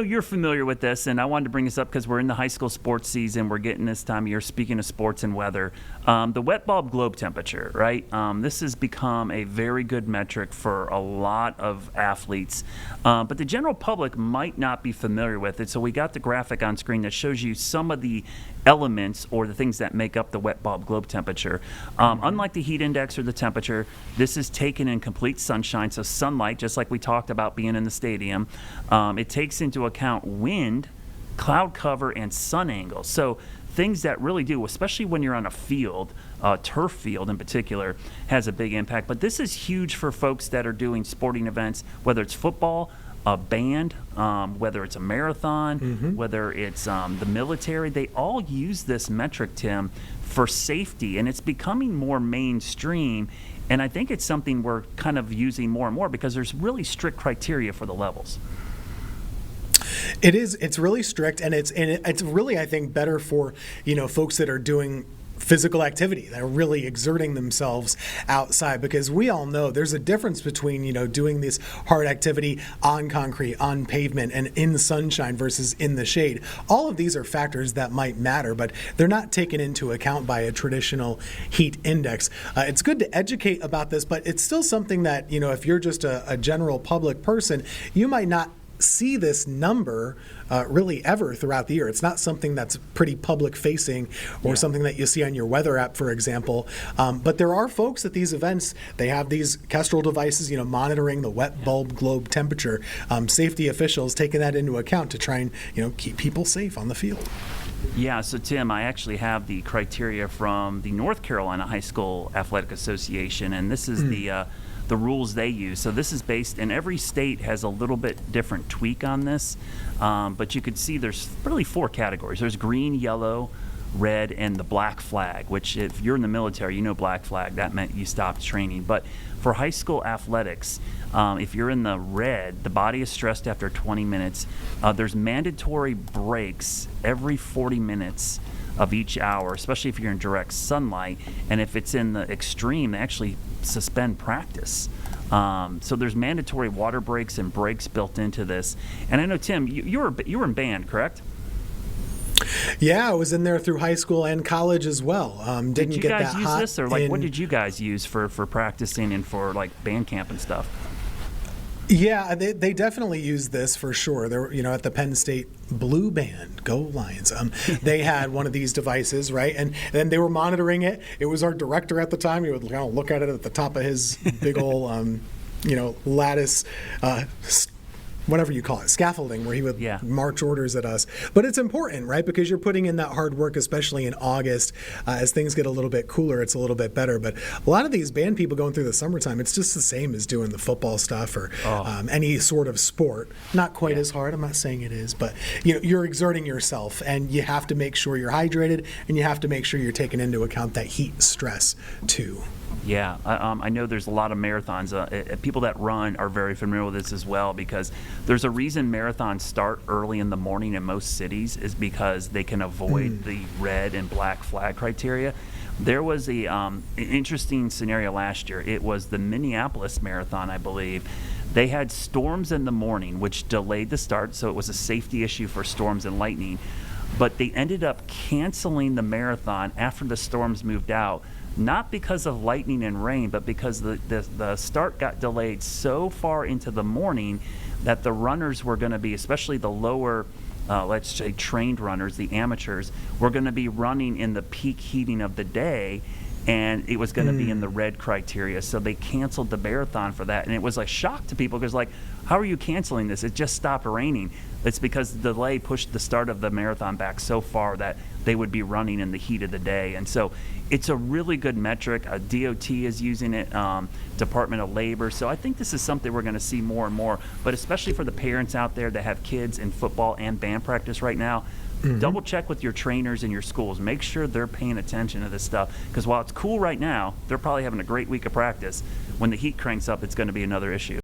You're familiar with this, and I wanted to bring this up because we're in the high school sports season. We're getting this time of year, speaking of sports and weather. The wet bulb globe temperature, right? This has become a very good metric for a lot of athletes, but the general public might not be familiar with it. So we got the graphic on screen that shows you some of the elements or the things that make up the wet bulb globe temperature. Unlike the heat index or the temperature, this is taken in complete sunshine, so sunlight, just like we talked about being in the stadium. It takes into account wind, cloud cover, and sun angle. So things that really do, especially when you're on a field, turf field in particular, has a big impact. But this is huge for folks that are doing sporting events, whether it's football, a band, whether it's a marathon, whether it's the military. They all use this metric, Tim, for safety, and it's becoming more mainstream. And I think it's something we're kind of using more and more because there's really strict criteria for the levels. It is. It's really strict, and it's really, I think, better for folks that are doing physical activity, that are really exerting themselves outside, because we all know there's a difference between doing this hard activity on concrete, on pavement, and in the sunshine versus in the shade. All of these are factors that might matter, but they're not taken into account by a traditional heat index. It's good to educate about this, but it's still something that if you're just a general public person, you might not see this number really ever throughout the year. It's not something that's pretty public facing or something that you see on your weather app, for example. But there are folks at these events, they have these Kestrel devices, monitoring the wet bulb globe temperature. Safety officials taking that into account to try and keep people safe on the field. Yeah, so Tim, I actually have the criteria from the North Carolina High School Athletic Association, and this is the rules they use. So this is based, and every state has a little bit different tweak on this, but you could see there's really 4 categories. There's green, yellow, red, and the black flag, which if you're in the military, black flag, that meant you stopped training. But for high school athletics, if you're in the red, the body is stressed after 20 minutes. There's mandatory breaks every 40 minutes of each hour, especially if you're in direct sunlight. And if it's in the extreme, they actually suspend practice. So there's mandatory water breaks and breaks built into this. And I know, Tim, you were in band, correct? Yeah, I was in there through high school and college as well. Did you get guys that use hot this, or what did you guys use for practicing and for band camp and stuff? Yeah, they definitely used this for sure. They're at the Penn State Blue Band, go Lions. They had one of these devices, right? And then they were monitoring it. It was our director at the time. He would look at it at the top of his big old, lattice. Whatever you call it, scaffolding, where he would march orders at us. But it's important, right? Because you're putting in that hard work, especially in August. As things get a little bit cooler, it's a little bit better. But a lot of these band people going through the summertime, it's just the same as doing the football stuff or any sort of sport. Not quite as hard, I'm not saying it is, but you're exerting yourself, and you have to make sure you're hydrated, and you have to make sure you're taking into account that heat stress too. Yeah, I know there's a lot of marathons. People that run are very familiar with this as well, because there's a reason marathons start early in the morning in most cities is because they can avoid the red and black flag criteria. There was an interesting scenario last year. It was the Minneapolis Marathon, I believe. They had storms in the morning, which delayed the start, so it was a safety issue for storms and lightning. But they ended up canceling the marathon after the storms moved out, not because of lightning and rain, but because the start got delayed so far into the morning that the runners were going to be, especially the lower, let's say trained runners, the amateurs, were going to be running in the peak heating of the day, and it was going to be in the red criteria. So they canceled the marathon for that, and it was a shock to people because, how are you canceling this? It just stopped raining. It's because the delay pushed the start of the marathon back so far that they would be running in the heat of the day. And so it's a really good metric. DOT is using it, Department of Labor. So I think this is something we're going to see more and more, but especially for the parents out there that have kids in football and band practice right now, double check with your trainers in your schools. Make sure they're paying attention to this stuff, because while it's cool right now, they're probably having a great week of practice. When the heat cranks up, it's going to be another issue.